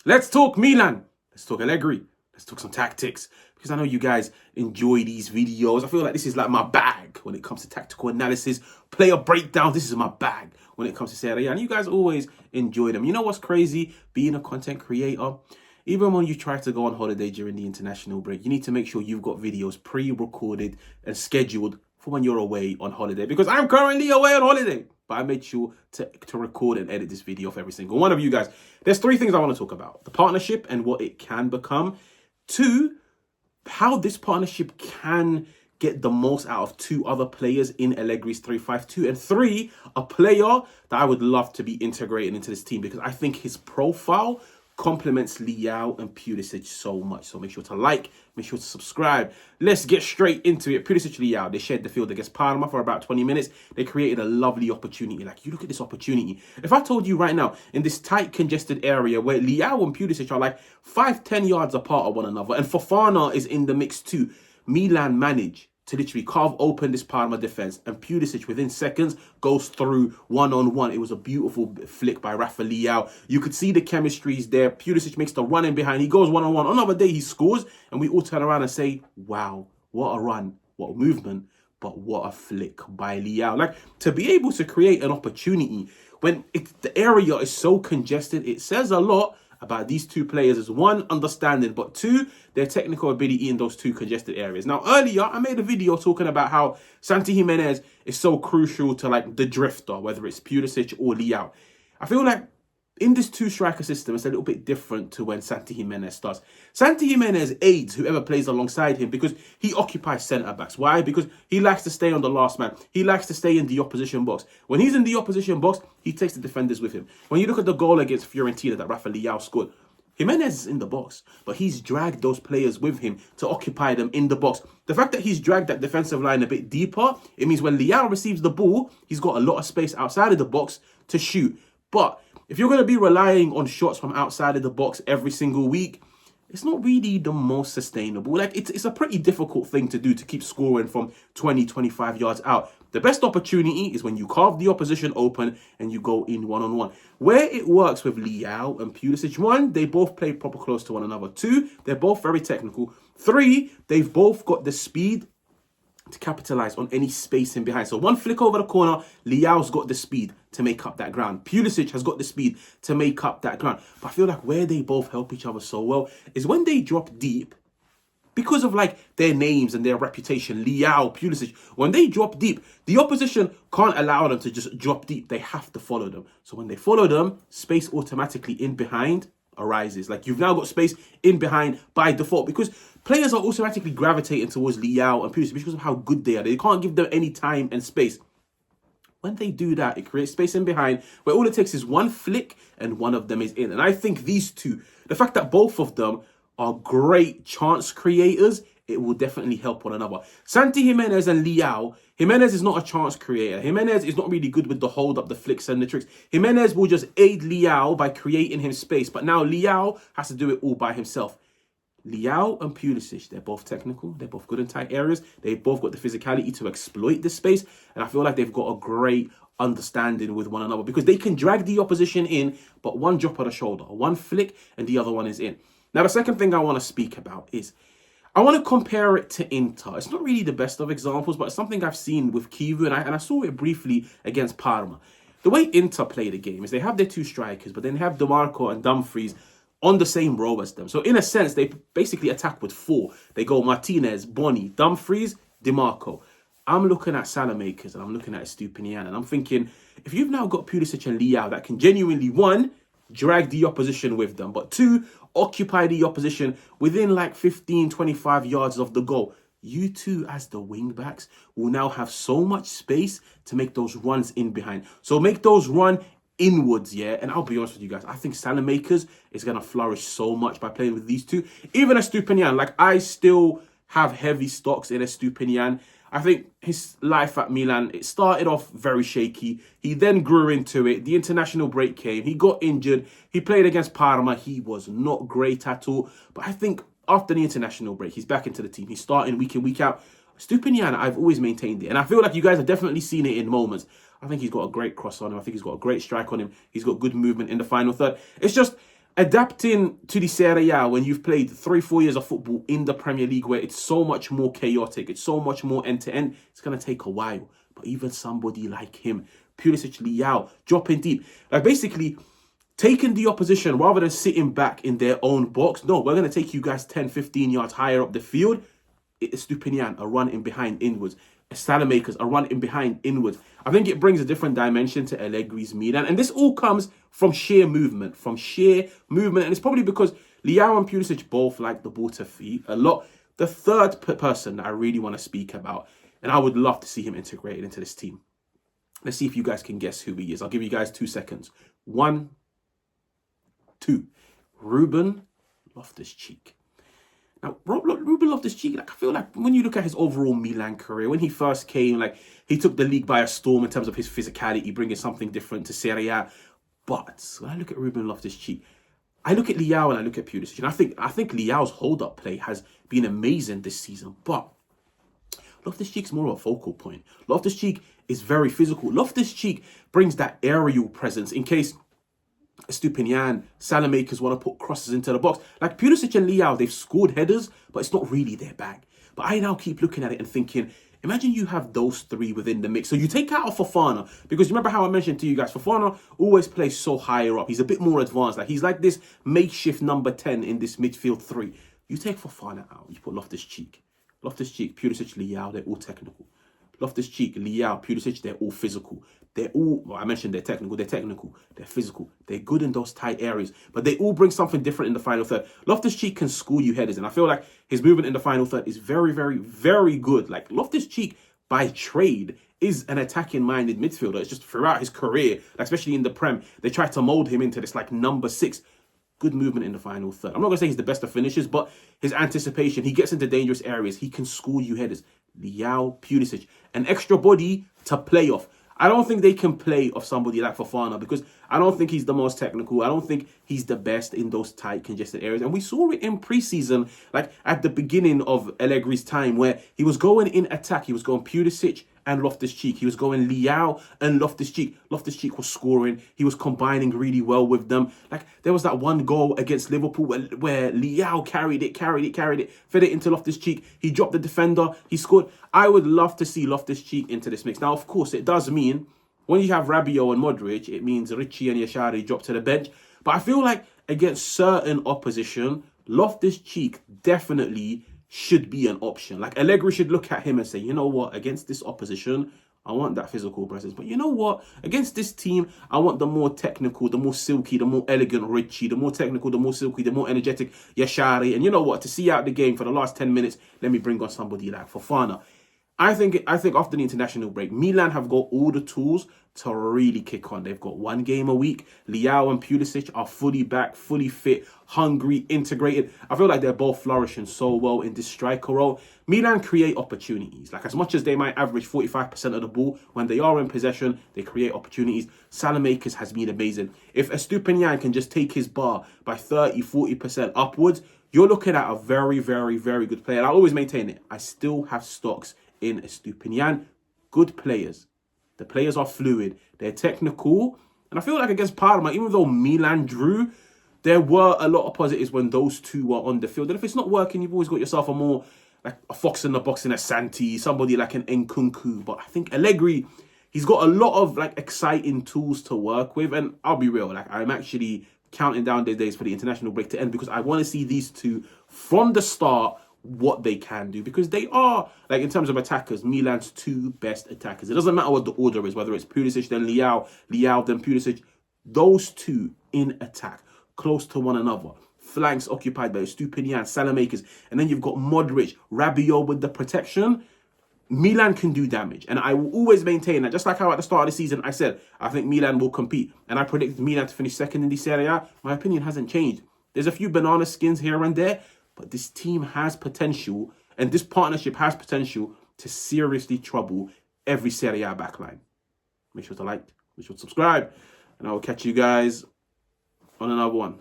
Let's talk Milan. Let's talk Allegri. Let's talk some tactics. Because I know you guys enjoy these videos. I feel like this is like my bag when it comes to tactical analysis, player breakdown. This is my bag when it comes to Serie A. And you guys always enjoy them. You know what's crazy? Being a content creator, even when you try to go on holiday during the international break, you need to make sure you've got videos pre-recorded and scheduled for when you're away on holiday. Because I'm currently away on holiday. But I made sure to record and edit this video for every single one of you guys. There's three things I want to talk about. The partnership and what it can become. Two, how this partnership can get the most out of two other players in Allegri's 3-5-2. And three, a player that I would love to be integrated into this team because I think his profile complements Leao and Pulisic so much. So make sure to like, make sure to subscribe. Let's get straight into it. Pulisic, Leao, they shared the field against Parma for about 20 minutes. They created a lovely opportunity. Like, you look at this opportunity. If I told you right now, in this tight, congested area where Leao and Pulisic are like 5-10 yards apart of one another, and Fofana is in the mix too, Milan manage to literally carve open this Parma defense, and Pulisic within seconds goes through one-on-one. It was a beautiful flick by Rafa Leao. You could see the chemistries there. Pulisic makes the run in behind. He goes one-on-one. Another day he scores, and we all turn around and say, wow, what a run, what a movement, but what a flick by Leao. Like, to be able to create an opportunity when the area is so congested, it says a lot about these two players as one, understanding, but two, their technical ability in those two congested areas. Now, earlier, I made a video talking about how Santi Giménez is so crucial to like the drifter, whether it's Pulisic or Leao. I feel like in this two-striker system, it's a little bit different to when Santi Giménez starts. Santi Giménez aids whoever plays alongside him because he occupies centre-backs. Why? Because he likes to stay on the last man. He likes to stay in the opposition box. When he's in the opposition box, he takes the defenders with him. When you look at the goal against Fiorentina that Rafa Leao scored, Giménez is in the box, but he's dragged those players with him to occupy them in the box. The fact that he's dragged that defensive line a bit deeper, it means when Leao receives the ball, he's got a lot of space outside of the box to shoot. But if you're going to be relying on shots from outside of the box every single week, it's not really the most sustainable. Like, it's a pretty difficult thing to do to keep scoring from 20, 25 yards out. The best opportunity is when you carve the opposition open and you go in one-on-one. Where it works with Leao and Pulisic, one, they both play proper close to one another. Two, they're both very technical. Three, they've both got the speed to capitalize on any space in behind. So one flick over the corner, Leao's got the speed to make up that ground. Pulisic has got the speed to make up that ground. But I feel like where they both help each other so well is when they drop deep, because of like their names and their reputation, Leao, Pulisic, when they drop deep, the opposition can't allow them to just drop deep. They have to follow them. So when they follow them, space automatically in behind arises. Like, you've now got space in behind by default because players are automatically gravitating towards Leao and Pulisic because of how good they are. They can't give them any time and space. When they do that, it creates space in behind where all it takes is one flick and one of them is in. And I think these two, the fact that both of them are great chance creators, it will definitely help one another. Santi Giménez and Leao, Giménez is not a chance creator. Giménez is not really good with the hold up, the flicks and the tricks. Giménez will just aid Leao by creating him space. But now Leao has to do it all by himself. Leao and Pulisic, they're both technical. They're both good in tight areas. They've both got the physicality to exploit this space. And I feel like they've got a great understanding with one another because they can drag the opposition in, but one drop of the shoulder, one flick, and the other one is in. Now, the second thing I want to speak about is I want to compare it to Inter. It's not really the best of examples, but it's something I've seen with Kivu, and I saw it briefly against Parma. The way Inter play the game is they have their two strikers, but then they have DeMarco and Dumfries on the same row as them. So in a sense, they basically attack with four. They go Martinez, Boni, Dumfries, DeMarco. I'm looking at Salamakers and I'm looking at Estupinian, and I'm thinking, if you've now got Pulisic and Leao that can genuinely, one, drag the opposition with them, but two, occupy the opposition within like 15, 25 yards of the goal, you two as the wing backs will now have so much space to make those runs in behind. So make those run inwards, yeah? And I'll be honest with you guys, I think Salamakers is going to flourish so much by playing with these two. Even Estupinian, like, I still have heavy stocks in Estupinian. I think his life at Milan, it started off very shaky. He then grew into it. The international break came. He got injured. He played against Parma. He was not great at all. But I think after the international break, he's back into the team. He's starting week in, week out. Estupinian, I've always maintained it. And I feel like you guys have definitely seen it in moments. I think he's got a great cross on him. I think he's got a great strike on him. He's got good movement in the final third. It's just, Adapting to the Serie A when you've played 3-4 years of football in the Premier League where it's so much more chaotic, it's so much more end-to-end, it's going to take a while. But even somebody like him, Pulisic, Leao, dropping deep, like basically taking the opposition rather than sitting back in their own box. No, we're going to take you guys 10, 15 yards higher up the field. It's Stupinian, a run in behind inwards. Salamakers, a run in behind inwards. I think it brings a different dimension to Allegri's Milan. And this all comes from sheer movement. And it's probably because Leao and Pulisic both like the ball to feet a lot. The third person that I really want to speak about, and I would love to see him integrated into this team. Let's see if you guys can guess who he is. I'll give you guys 2 seconds. 1, 2. Ruben Loftus-Cheek. Now, Ruben Loftus-Cheek, like, I feel like when you look at his overall Milan career, when he first came, like, he took the league by a storm in terms of his physicality, bringing something different to Serie A. But when I look at Ruben Loftus-Cheek, I look at Leao and I look at Pulisic, and I think Leao's hold-up play has been amazing this season. But Loftus-Cheek's more of a focal point. Loftus-Cheek is very physical. Loftus-Cheek brings that aerial presence in case Stupinian, Salamakers want to put crosses into the box. Like Pulisic and Leao, they've scored headers, but it's not really their bag. But I now keep looking at it and thinking, imagine you have those three within the mix. So you take out Fofana, because remember how I mentioned to you guys, Fofana always plays so higher up. He's a bit more advanced. Like he's like this makeshift number 10 in this midfield three. You take Fofana out, you put Loftus-Cheek. Loftus-Cheek, Pulisic, Leao, they're all technical. Loftus-Cheek, Leao, Pulisic, they're all physical. They're all, well, I mentioned they're technical, they're physical, they're good in those tight areas, but they all bring something different in the final third. Loftus-Cheek can school you headers, and I feel like his movement in the final third is very, very, very good. Like Loftus-Cheek, by trade, is an attacking-minded midfielder. It's just throughout his career, like especially in the Prem, they try to mold him into this like number 6. Good movement in the final third. I'm not going to say he's the best of finishers, but his anticipation, he gets into dangerous areas. He can school you headers. Leao, Pulisic, an extra body to play off. I don't think they can play off somebody like Fofana because I don't think he's the most technical. I don't think he's the best in those tight, congested areas. And we saw it in preseason, like at the beginning of Allegri's time, where he was going in attack. He was going Pulisic and Loftus-Cheek. He was going Leao and Loftus-Cheek. Loftus-Cheek was scoring. He was combining really well with them. Like there was that one goal against Liverpool where Leao carried it, fed it into Loftus-Cheek. He dropped the defender. He scored. I would love to see Loftus-Cheek into this mix. Now, of course, it does mean when you have Rabiot and Modric, it means Richie and Yashari drop to the bench. But I feel like against certain opposition, Loftus-Cheek definitely should be an option. Like Allegri should look at him and say, you know what, against this opposition, I want that physical presence. But you know what, against this team, I want the more technical, the more silky, the more elegant Richie, the more technical, the more silky, the more energetic Yashari. And you know what, to see out the game for the last 10 minutes, let me bring on somebody like Fofana. I think after the international break, Milan have got all the tools to really kick on. They've got one game a week. Leao and Pulisic are fully back, fully fit, hungry, integrated. I feel like they're both flourishing so well in this striker role. Milan create opportunities. Like as much as they might average 45% of the ball, when they are in possession, they create opportunities. Salamakers has been amazing. If Estupinian can just take his bar by 30, 40% upwards, you're looking at a very, very, very good player. And I always maintain it. I still have stocks in Estupinian. Good players. The players are fluid. They're technical. And I feel like against Parma, even though Milan drew, there were a lot of positives when those two were on the field. And if it's not working, you've always got yourself a more like a fox in the box in a Santi, somebody like an Nkunku. But I think Allegri, he's got a lot of like exciting tools to work with. And I'll be real, like I'm actually counting down the days for the international break to end because I want to see these two from the start what they can do, because they are, like in terms of attackers, Milan's 2 best attackers. It doesn't matter what the order is, whether it's Pulisic then Leao, Leao then Pulisic. Those two in attack, close to one another, flanks occupied by Stupinian, Salamakers, and then you've got Modric, Rabiot with the protection. Milan can do damage, and I will always maintain that. Just like how at the start of the season I said I think Milan will compete, and I predicted Milan to finish second in the Serie A. My opinion hasn't changed. There's a few banana skins here and there, but this team has potential, and this partnership has potential to seriously trouble every Serie A backline. Make sure to like, make sure to subscribe, and I will catch you guys on another one.